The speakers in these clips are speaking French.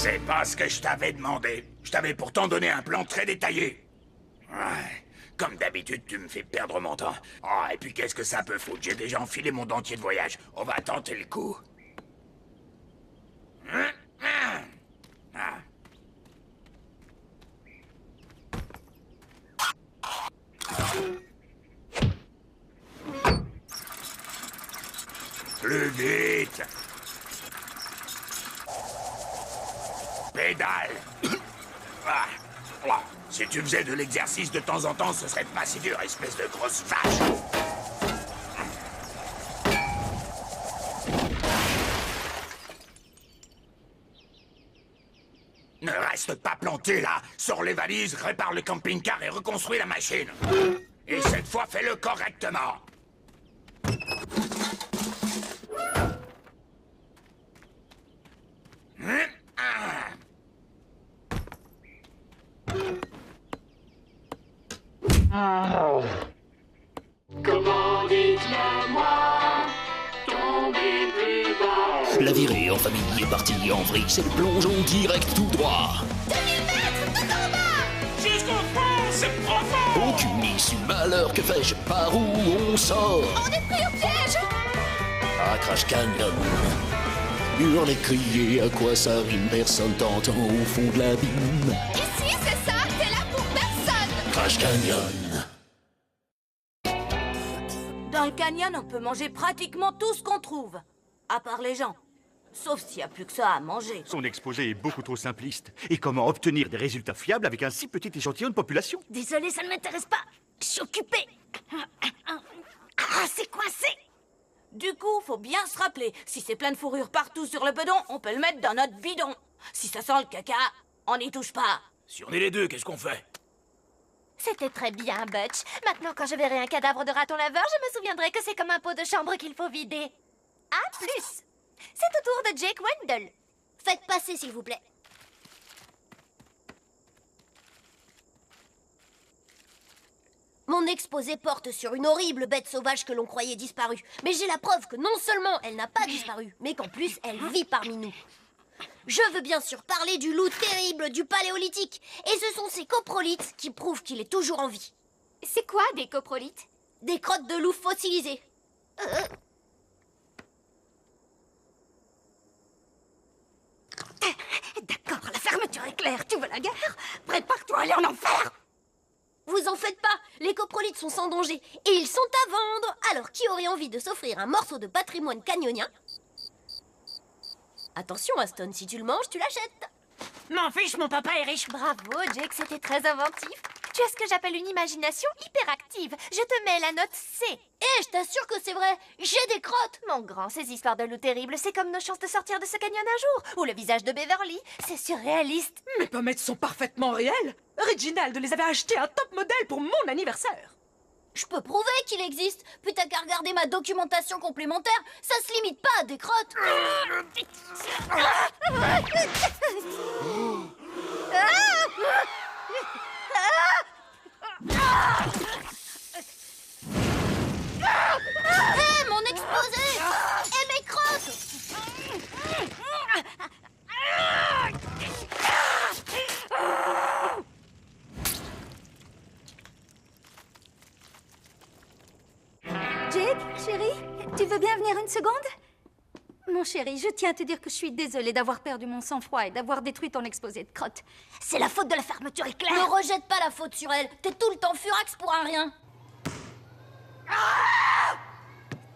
C'est pas ce que je t'avais demandé. Je t'avais pourtant donné un plan très détaillé. Ouais. Comme d'habitude, tu me fais perdre mon temps. Oh, et puis qu'est-ce que ça peut foutre? J'ai déjà enfilé mon dentier de voyage. On va tenter le coup. Plus vite. Pédale. Ah. Oh. Si tu faisais de l'exercice de temps en temps, ce serait pas si dur, espèce de grosse vache. Ne reste pas planté là. Sors les valises, répare le camping-car et reconstruis la machine. Et cette fois, fais-le correctement. Comment dites-le-moi, tombez plus bas. La virée en famille est partie en vrille, c'est le plongeon direct tout droit. 2000 mètres tout en bas. Jusqu'au fond, c'est profond. Aucune issue, malheur, que fais-je? Par où on sort? On est pris au piège. À Crash Canyon. Hurler, crier, à quoi ça rime? Personne t'entend au fond de l'abîme. Ici, c'est ça, t'es là pour personne. Crash Canyon. Dans le canyon, on peut manger pratiquement tout ce qu'on trouve. À part les gens. Sauf s'il n'y a plus que ça à manger. Son exposé est beaucoup trop simpliste. Et comment obtenir des résultats fiables avec un si petit échantillon de population? Désolée, ça ne m'intéresse pas. Je suis occupée. Ah, c'est coincé. Du coup, faut bien se rappeler, si c'est plein de fourrure partout sur le bedon, on peut le mettre dans notre bidon. Si ça sent le caca, on n'y touche pas. Si on est les deux, qu'est-ce qu'on fait? C'était très bien, Butch. Maintenant, quand je verrai un cadavre de raton laveur, je me souviendrai que c'est comme un pot de chambre qu'il faut vider. À plus. C'est au tour de Jake Wendell. Faites passer, s'il vous plaît. Mon exposé porte sur une horrible bête sauvage que l'on croyait disparue. Mais j'ai la preuve que non seulement elle n'a pas disparu, mais qu'en plus elle vit parmi nous. Je veux bien sûr parler du loup terrible du Paléolithique. Et ce sont ces coprolites qui prouvent qu'il est toujours en vie. C'est quoi des coprolites? Des crottes de loup fossilisées. D'accord, la fermeture est claire. Tu veux la guerre? Prépare-toi à aller en enfer. Vous en faites pas, les coprolites sont sans danger. Et ils sont à vendre. Alors qui aurait envie de s'offrir un morceau de patrimoine canyonien? Attention, Aston, si tu le manges, tu l'achètes. M'en fiche, mon papa est riche. Bravo, Jake, c'était très inventif. Tu as ce que j'appelle une imagination hyperactive. Je te mets la note C. Et je t'assure que c'est vrai, j'ai des crottes. Mon grand, ces histoires de loups terribles, c'est comme nos chances de sortir de ce canyon un jour. Ou le visage de Beverly, c'est surréaliste. Mes pommettes sont parfaitement réelles. Reginald les avait achetées un top modèle pour mon anniversaire. Je peux prouver qu'il existe. Puis t'as qu'à regarder ma documentation complémentaire. Ça se limite pas à des crottes. Hé, mon exposé! Et mes crottes! Jake, chérie, tu veux bien venir une seconde? Mon chéri, je tiens à te dire que je suis désolée d'avoir perdu mon sang-froid et d'avoir détruit ton exposé de crottes. C'est la faute de la fermeture éclair. Ne rejette pas la faute sur elle. T'es tout le temps furax pour un rien.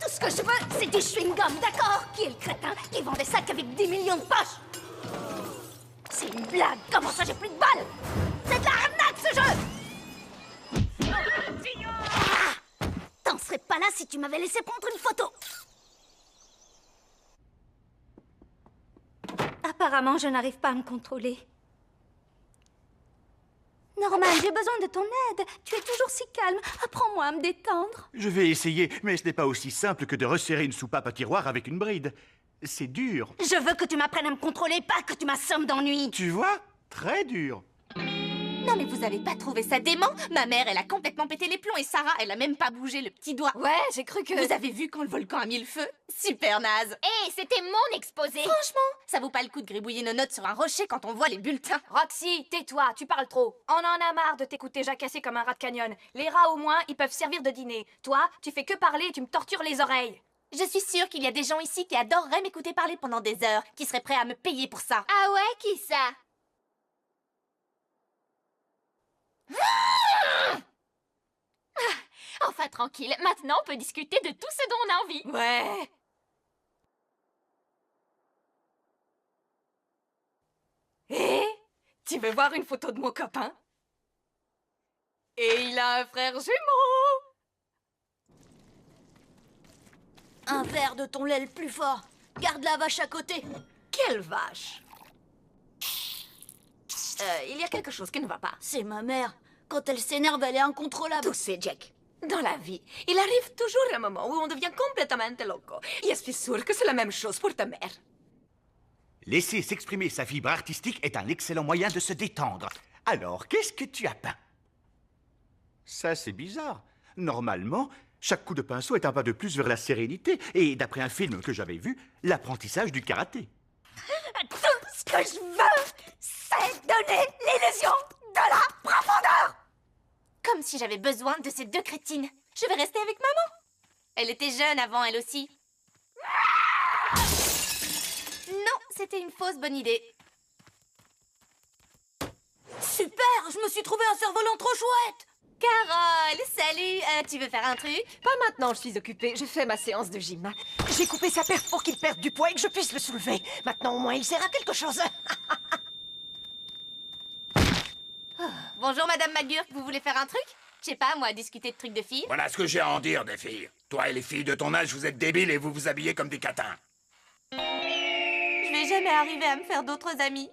Tout ce que je veux, c'est du chewing-gum, d'accord? Qui est le crétin qui vend des sacs avec 10 millions de poches? C'est une blague. Comment ça, j'ai plus de balles? C'est de l'arnaque, ce jeu! T'en serais pas là si tu m'avais laissé prendre une photo. Apparemment, je n'arrive pas à me contrôler. Norman, j'ai besoin de ton aide. Tu es toujours si calme. Apprends-moi à me détendre. Je vais essayer, mais ce n'est pas aussi simple que de resserrer une soupape à tiroir avec une bride. C'est dur. Je veux que tu m'apprennes à me contrôler, pas que tu m'assommes d'ennui. Tu vois? Très dur. Non mais vous avez pas trouvé ça dément? Ma mère, elle a complètement pété les plombs et Sarah, elle a même pas bougé le petit doigt. Ouais, j'ai cru que... Vous avez vu quand le volcan a mis le feu? Super naze. Hé, c'était mon exposé. Franchement, ça vaut pas le coup de gribouiller nos notes sur un rocher quand on voit les bulletins. Roxy, tais-toi, tu parles trop. On en a marre de t'écouter jacasser comme un rat de canyon. Les rats, au moins, ils peuvent servir de dîner. Toi, tu fais que parler et tu me tortures les oreilles. Je suis sûre qu'il y a des gens ici qui adoreraient m'écouter parler pendant des heures, qui seraient prêts à me payer pour ça. Ah ouais, qui ça? Enfin, tranquille, maintenant on peut discuter de tout ce dont on a envie. Ouais. Hé, tu veux voir une photo de mon copain? Et il a un frère jumeau. Un verre de ton lait le plus fort. Garde la vache à côté. Quelle vache! Il y a quelque chose qui ne va pas. C'est ma mère. Quand elle s'énerve, elle est incontrôlable. Tu sais, Jack, dans la vie, il arrive toujours un moment où on devient complètement loco. Et je suis sûre que c'est la même chose pour ta mère. Laisser s'exprimer sa fibre artistique est un excellent moyen de se détendre. Alors, qu'est-ce que tu as peint? Ça, c'est bizarre. Normalement, chaque coup de pinceau est un pas de plus vers la sérénité. Et d'après un film que j'avais vu, l'apprentissage du karaté. Tout ce que je veux, c'est donner l'illusion de la profondeur! Comme si j'avais besoin de ces deux crétines. Je vais rester avec maman. Elle était jeune avant, elle aussi. Non, c'était une fausse bonne idée. Super, je me suis trouvé un cerf-volant trop chouette. Carole, salut. Tu veux faire un truc? Pas maintenant, je suis occupée. Je fais ma séance de gym. J'ai coupé sa perf pour qu'il perde du poids et que je puisse le soulever. Maintenant, au moins, il sert à quelque chose. Bonjour, Madame McGurk, vous voulez faire un truc? Je sais pas, moi, discuter de trucs de filles. Voilà ce que j'ai à en dire des filles. Toi et les filles de ton âge, vous êtes débiles et vous vous habillez comme des catins. Je vais jamais arriver à me faire d'autres amis.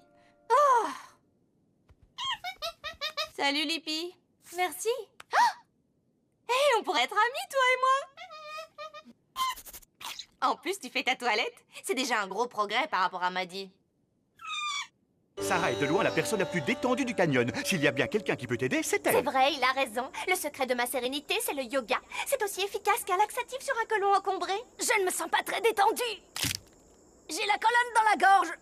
Oh. Salut, Lippi. Merci. Hé, on pourrait être amis, toi et moi. En plus, tu fais ta toilette. C'est déjà un gros progrès par rapport à Maddie. Sarah est de loin la personne la plus détendue du canyon. S'il y a bien quelqu'un qui peut t'aider, c'est elle. C'est vrai, il a raison. Le secret de ma sérénité, c'est le yoga. C'est aussi efficace qu'un laxatif sur un côlon encombré. Je ne me sens pas très détendue. J'ai la colonne dans la gorge.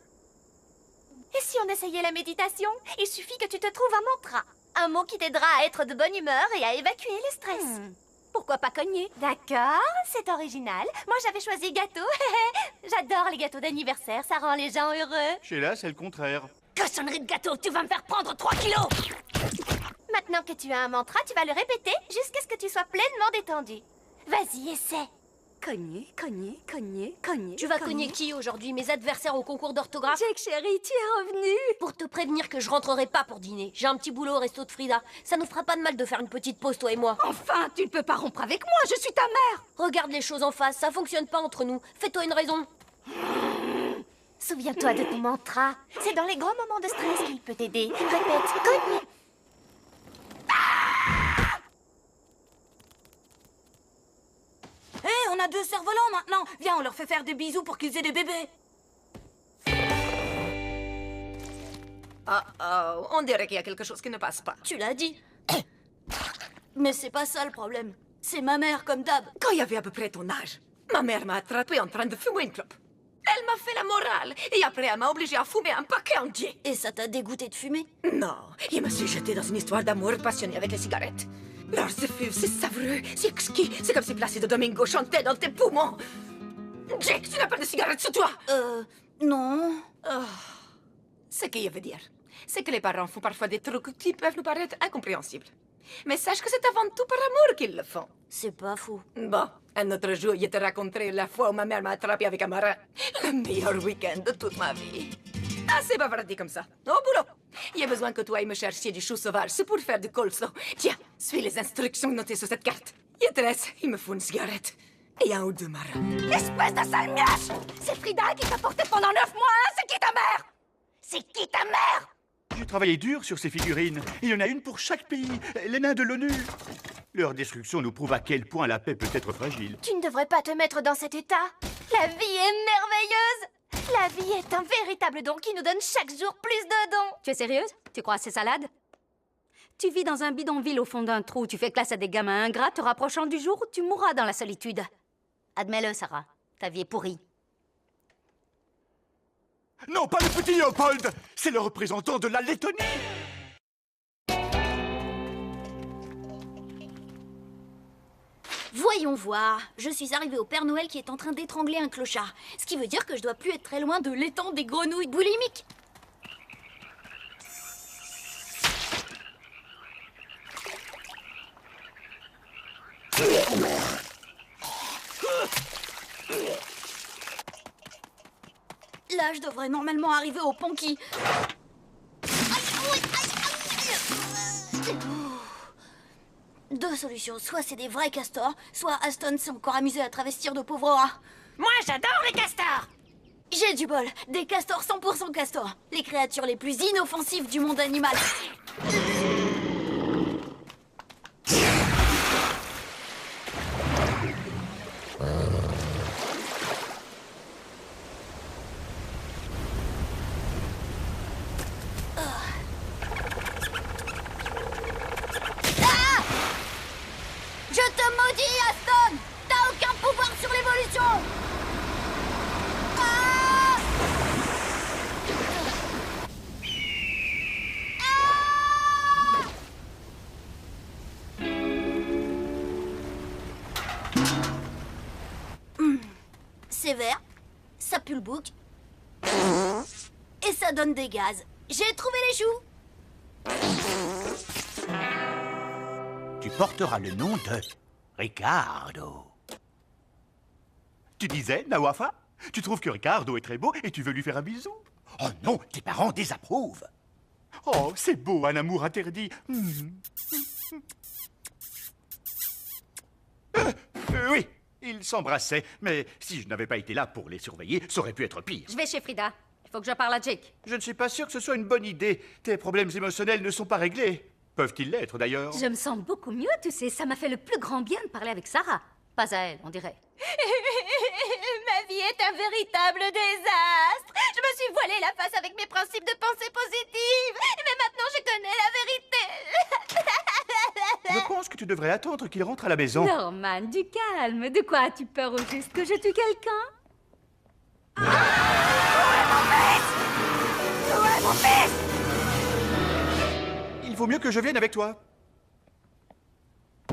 Et si on essayait la méditation? Il suffit que tu te trouves un mantra. Un mot qui t'aidera à être de bonne humeur et à évacuer le stress. Pourquoi pas cogner? D'accord, c'est original. Moi, j'avais choisi gâteau. J'adore les gâteaux d'anniversaire, ça rend les gens heureux. Sheila, c'est le contraire. Cochonnerie de gâteau, tu vas me faire prendre 3 kilos. Maintenant que tu as un mantra, tu vas le répéter jusqu'à ce que tu sois pleinement détendu. Vas-y, essaie. Cogner, cogner, cogner, cogner. Tu vas cogner qui aujourd'hui? Mes adversaires au concours d'orthographe? Jake, chérie, tu es revenu. Pour te prévenir que je rentrerai pas pour dîner. J'ai un petit boulot au resto de Frida. Ça nous fera pas de mal de faire une petite pause, toi et moi. Enfin, tu ne peux pas rompre avec moi, je suis ta mère. Regarde les choses en face, ça fonctionne pas entre nous. Fais-toi une raison. Souviens-toi de ton mantra. C'est dans les grands moments de stress qu'il peut t'aider. Répète, cogner. Hé, on a 2 cerfs-volants maintenant. Viens, on leur fait faire des bisous pour qu'ils aient des bébés. Oh, on dirait qu'il y a quelque chose qui ne passe pas. Tu l'as dit. Mais c'est pas ça le problème. C'est ma mère, comme d'hab. Quand il y avait à peu près ton âge, ma mère m'a attrapé en train de fumer une clope. Elle m'a fait la morale et après elle m'a obligé à fumer un paquet entier. Et ça t'a dégoûté de fumer? Non, je me suis jetée dans une histoire d'amour passionné avec les cigarettes. Leurs effluves, c'est savoureux, c'est exquis, c'est comme si Placido Domingo chantait dans tes poumons. Jake, tu n'as pas de cigarette sur toi? Non. Ce qu'il veut dire, c'est que les parents font parfois des trucs qui peuvent nous paraître incompréhensibles. Mais sache que c'est avant tout par amour qu'ils le font. C'est pas faux. Bon, un autre jour, je te raconterai la fois où ma mère m'a attrapé avec un marin. Le meilleur week-end de toute ma vie. Assez bavardé comme ça. Au boulot. Il y a besoin que toi et me cherchiez du chou sauvage. C'est pour faire du colso. Tiens, suis les instructions notées sur cette carte. Je te laisse. Il me faut une cigarette. Et 1 ou 2 marins. Espèce de sale miache! C'est Frida qui t'a porté pendant 9 mois, hein? C'est qui ta mère? C'est qui ta mère? J'ai travaillé dur sur ces figurines. Il y en a une pour chaque pays. Les nains de l'ONU. Leur destruction nous prouve à quel point la paix peut être fragile. Tu ne devrais pas te mettre dans cet état. La vie est merveilleuse. La vie est un véritable don qui nous donne chaque jour plus de dons. Tu es sérieuse? Tu crois à ces salades? Tu vis dans un bidonville au fond d'un trou, tu fais classe à des gamins ingrats te rapprochant du jour où tu mourras dans la solitude. Admets-le, Sarah. Ta vie est pourrie. Non, pas le petit Léopold! C'est le représentant de la Lettonie! Voyons voir. Je suis arrivée au Père Noël qui est en train d'étrangler un clochard. Ce qui veut dire que je dois plus être très loin de l'étang des grenouilles boulimiques. Là, je devrais normalement arriver au pont qui... Deux solutions. Soit c'est des vrais castors, soit Aston s'est encore amusé à travestir de pauvres rats. Moi, j'adore les castors! J'ai du bol. Des castors 100% castors. Les créatures les plus inoffensives du monde animal. Je te maudis, Aston! T'as aucun pouvoir sur l'évolution! Ah! C'est vert, ça pue le bouc, et ça donne des gaz. J'ai trouvé les choux! Tu porteras le nom de Ricardo. Tu disais, Nawafa? Tu trouves que Ricardo est très beau et tu veux lui faire un bisou? Oh non, tes parents désapprouvent. Oh, c'est beau, un amour interdit. Oui, ils s'embrassaient, mais si je n'avais pas été là pour les surveiller, ça aurait pu être pire. Je vais chez Frida. Il faut que je parle à Jake. Je ne suis pas sûr que ce soit une bonne idée. Tes problèmes émotionnels ne sont pas réglés. Peuvent-ils l'être, d'ailleurs? Je me sens beaucoup mieux, tu sais. Ça m'a fait le plus grand bien de parler avec Sarah. Pas à elle, on dirait. Ma vie est un véritable désastre. Je me suis voilée la face avec mes principes de pensée positive. Mais maintenant, je connais la vérité. Je pense que tu devrais attendre qu'il rentre à la maison. Norman, du calme. De quoi as-tu peur au juste? Que je tue quelqu'un? Où est mon fils? Il vaut mieux que je vienne avec toi.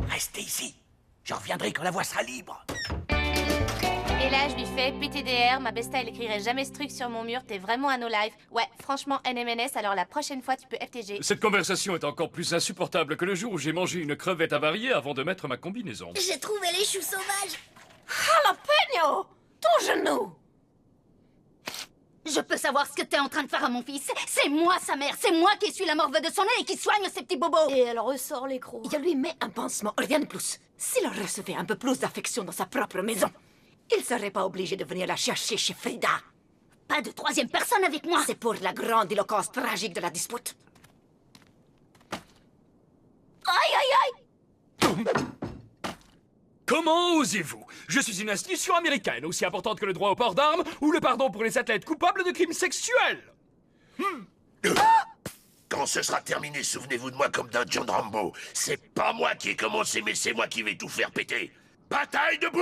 Restez ici. Je reviendrai quand la voie sera libre. Et là, je lui fais PTDR, ma besta, elle écrirait jamais ce truc sur mon mur, t'es vraiment un no-life. Ouais, franchement, NMNS, alors la prochaine fois, tu peux FTG. Cette conversation est encore plus insupportable que le jour où j'ai mangé une crevette avariée avant de mettre ma combinaison. J'ai trouvé les choux sauvages. Jalapeno! Ton genou! Je peux savoir ce que t'es en train de faire à mon fils? C'est moi sa mère, c'est moi qui suis la morve de son nez et qui soigne ses petits bobos. Et elle ressort les crocs. Je lui mets un pansement, rien de plus. S'il recevait un peu plus d'affection dans sa propre maison, il serait pas obligé de venir la chercher chez Frida. Pas de troisième personne avec moi. C'est pour la grandiloquence tragique de la dispute. Aïe, aïe, aïe! Comment osez-vous? Je suis une institution américaine aussi importante que le droit au port d'armes ou le pardon pour les athlètes coupables de crimes sexuels. Quand ce sera terminé, souvenez-vous de moi comme d'un John Rambo. C'est pas moi qui ai commencé, mais c'est moi qui vais tout faire péter. Bataille debout!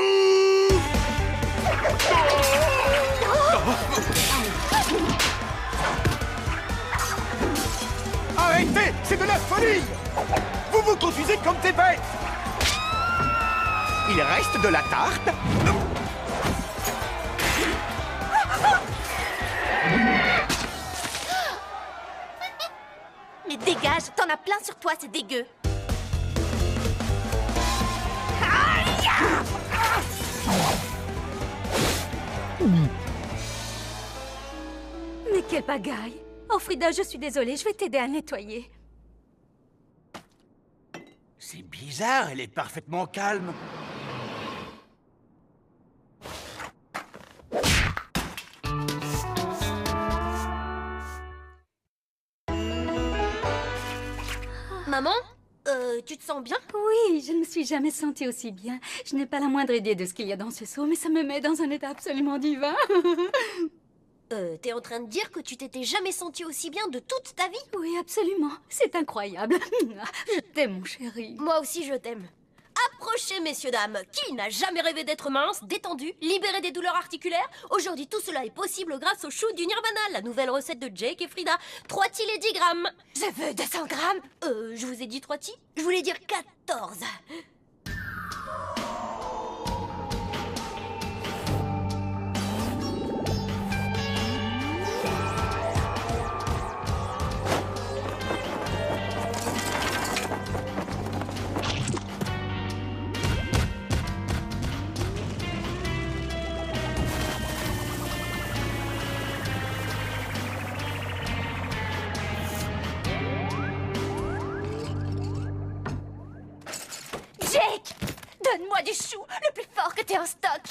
Arrêtez! C'est de la folie! Vous vous conduisez comme des bêtes! Il reste de la tarte. Mais dégage, t'en as plein sur toi, c'est dégueu. Mais quelle pagaille! Oh Frida, je suis désolée, je vais t'aider à nettoyer. C'est bizarre, elle est parfaitement calme. Maman, tu te sens bien? Oui, je ne me suis jamais sentie aussi bien. Je n'ai pas la moindre idée de ce qu'il y a dans ce seau, mais ça me met dans un état absolument divin. T'es en train de dire que tu t'étais jamais senti aussi bien de toute ta vie? Oui, absolument. C'est incroyable. Je t'aime, mon chéri. Moi aussi, je t'aime. Approchez, messieurs, dames. Qui n'a jamais rêvé d'être mince, détendu, libéré des douleurs articulaires? Aujourd'hui, tout cela est possible grâce au chou du Nirvana, la nouvelle recette de Jake et Frida. 3 tis et 10 grammes. Je veux 200 grammes. Je vous ai dit 3 tis? Je voulais dire 14. Jake, donne-moi du chou, le plus fort que t'aies en stock.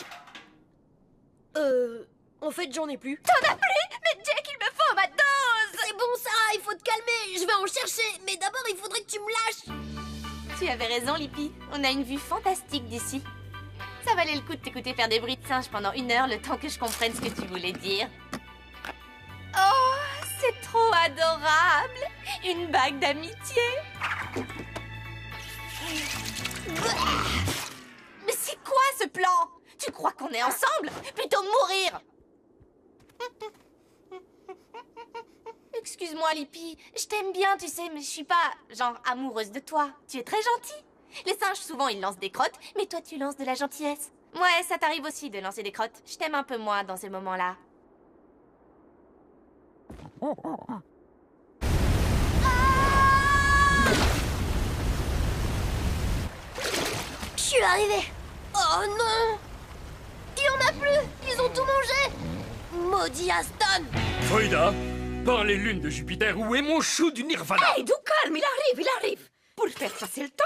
En fait, j'en ai plus. T'en as plus? Mais Jake, il me faut ma dose. C'est bon, Sarah, il faut te calmer. Je vais en chercher. Mais d'abord, il faudrait que tu me lâches. Tu avais raison, Lippy. On a une vue fantastique d'ici. Ça valait le coup de t'écouter faire des bruits de singe pendant 1 heure, le temps que je comprenne ce que tu voulais dire. Oh, c'est trop adorable. Une bague d'amitié. Mais c'est quoi ce plan? Tu crois qu'on est ensemble? Plutôt mourir. Excuse-moi, Lippy. Je t'aime bien, tu sais, mais je suis pas, genre, amoureuse de toi. Tu es très gentil. Les singes, souvent, ils lancent des crottes, mais toi, tu lances de la gentillesse. Ouais, ça t'arrive aussi de lancer des crottes. Je t'aime un peu moins dans ces moments-là. Je suis arrivée. Oh non! Il y en a plus! Ils ont tout mangé! Maudit Aston! Frida, par les lunes de Jupiter, où est mon chou du Nirvana? Hey, du calme, il arrive. Pour faire passer le temps,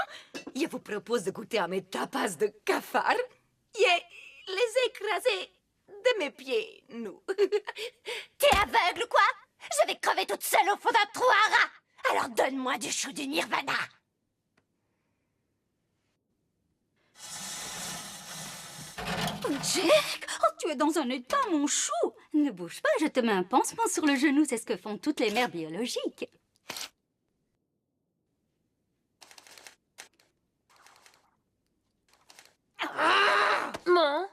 je vous propose de goûter à mes tapas de cafard et les écraser de mes pieds, nous. T'es aveugle ou quoi? Je vais crever toute seule au fond d'un trou à rats. Alors donne-moi du chou du Nirvana. Jake, oh, tu es dans un état, mon chou. Ne bouge pas, je te mets un pansement sur le genou. C'est ce que font toutes les mères biologiques. Maman,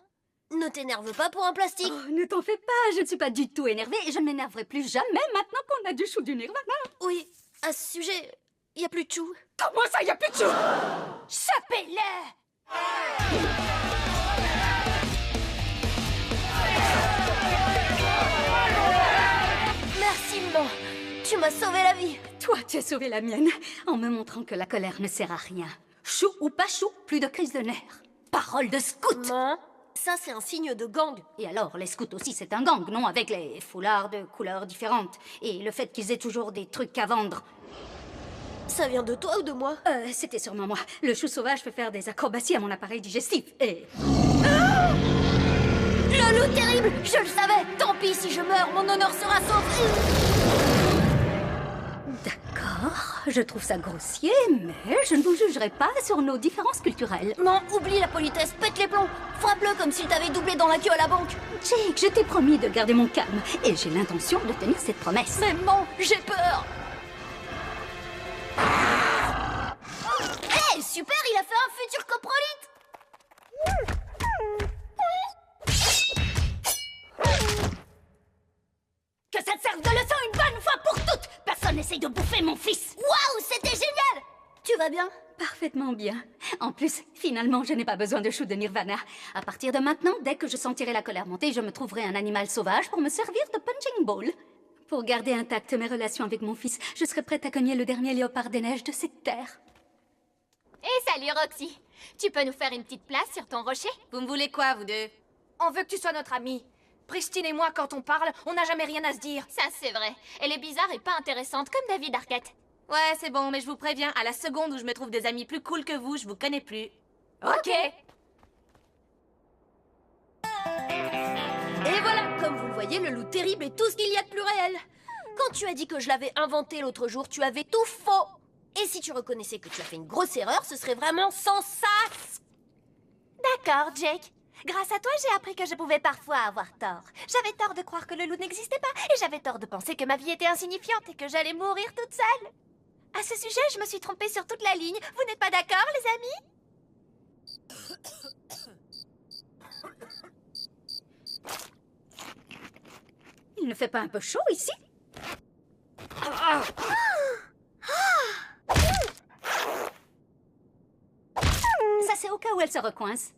ne t'énerve pas pour un plastique. Oh, ne t'en fais pas, je ne suis pas du tout énervée et je ne m'énerverai plus jamais maintenant qu'on a du chou du Nirvana. Oui, à ce sujet, il n'y a plus de chou. Comment ça, y a plus de chou? Chopez-le! Merci, maman. Tu m'as sauvé la vie. Toi, tu as sauvé la mienne en me montrant que la colère ne sert à rien. Chou ou pas chou, plus de crise de nerfs. Parole de scout. Maman, ça c'est un signe de gang. Et alors, les scouts aussi, c'est un gang, non? Avec les foulards de couleurs différentes. Et le fait qu'ils aient toujours des trucs à vendre. Ça vient de toi ou de moi? C'était sûrement moi. Le chou sauvage fait faire des acrobaties à mon appareil digestif. Et... Le loup terrible! Je le savais! Tant pis si je meurs, mon honneur sera sauvé! D'accord, je trouve ça grossier, mais je ne vous jugerai pas sur nos différences culturelles. Non, oublie la politesse, pète les plombs! Frappe-le comme s'il t'avait doublé dans la queue à la banque! Jake, je t'ai promis de garder mon calme, et j'ai l'intention de tenir cette promesse. Mais non, j'ai peur! Hé, super, il a fait un futur coprolite! Que ça te serve de leçon une bonne fois pour toutes! Personne n'essaye de bouffer mon fils! Waouh, c'était génial! Tu vas bien? Parfaitement bien. En plus, finalement, je n'ai pas besoin de chou de Nirvana. À partir de maintenant, dès que je sentirai la colère monter, je me trouverai un animal sauvage pour me servir de punching ball. Pour garder intactes mes relations avec mon fils, je serai prête à cogner le dernier léopard des neiges de cette terre. Et salut, Roxy. Tu peux nous faire une petite place sur ton rocher? Vous me voulez quoi, vous deux? On veut que tu sois notre amie. Pristine et moi, quand on parle, on n'a jamais rien à se dire. Ça, c'est vrai. Elle est bizarre et pas intéressante, comme David Arquette. Ouais, c'est bon, mais je vous préviens, à la seconde où je me trouve des amis plus cool que vous, je vous connais plus. Ok. Et voilà, comme vous le voyez, le loup terrible est tout ce qu'il y a de plus réel. Quand tu as dit que je l'avais inventé l'autre jour, tu avais tout faux. Et si tu reconnaissais que tu as fait une grosse erreur, ce serait vraiment sans sas. D'accord, Jake. Grâce à toi, j'ai appris que je pouvais parfois avoir tort. J'avais tort de croire que le loup n'existait pas, et j'avais tort de penser que ma vie était insignifiante et que j'allais mourir toute seule. À ce sujet, je me suis trompée sur toute la ligne. Vous n'êtes pas d'accord, les amis? Il ne fait pas un peu chaud ici? Ça, c'est au cas où elle se recoince.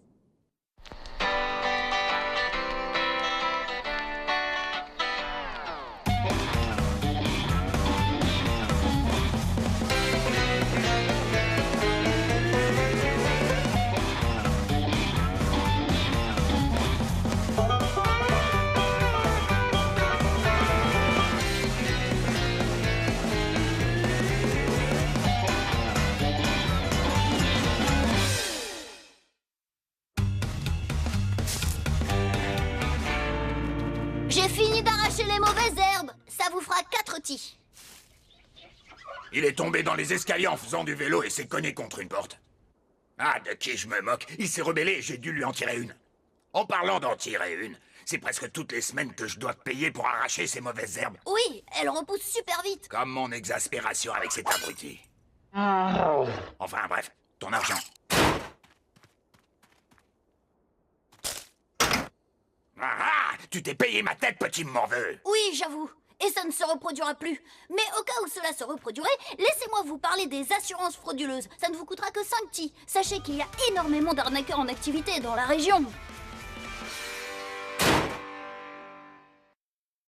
J'ai fini d'arracher les mauvaises herbes. Ça vous fera 4 tis. Il est tombé dans les escaliers en faisant du vélo et s'est cogné contre une porte. Ah, de qui je me moque? Il s'est rebellé et j'ai dû lui en tirer une. En parlant d'en tirer une, c'est presque toutes les semaines que je dois payer pour arracher ces mauvaises herbes. Oui, elles repoussent super vite. Comme mon exaspération avec cet abruti. Enfin bref, ton argent. Ah, tu t'es payé ma tête, petit morveux. Oui, j'avoue. Et ça ne se reproduira plus. Mais au cas où cela se reproduirait, laissez-moi vous parler des assurances frauduleuses. Ça ne vous coûtera que 5 tis. Sachez qu'il y a énormément d'arnaqueurs en activité dans la région.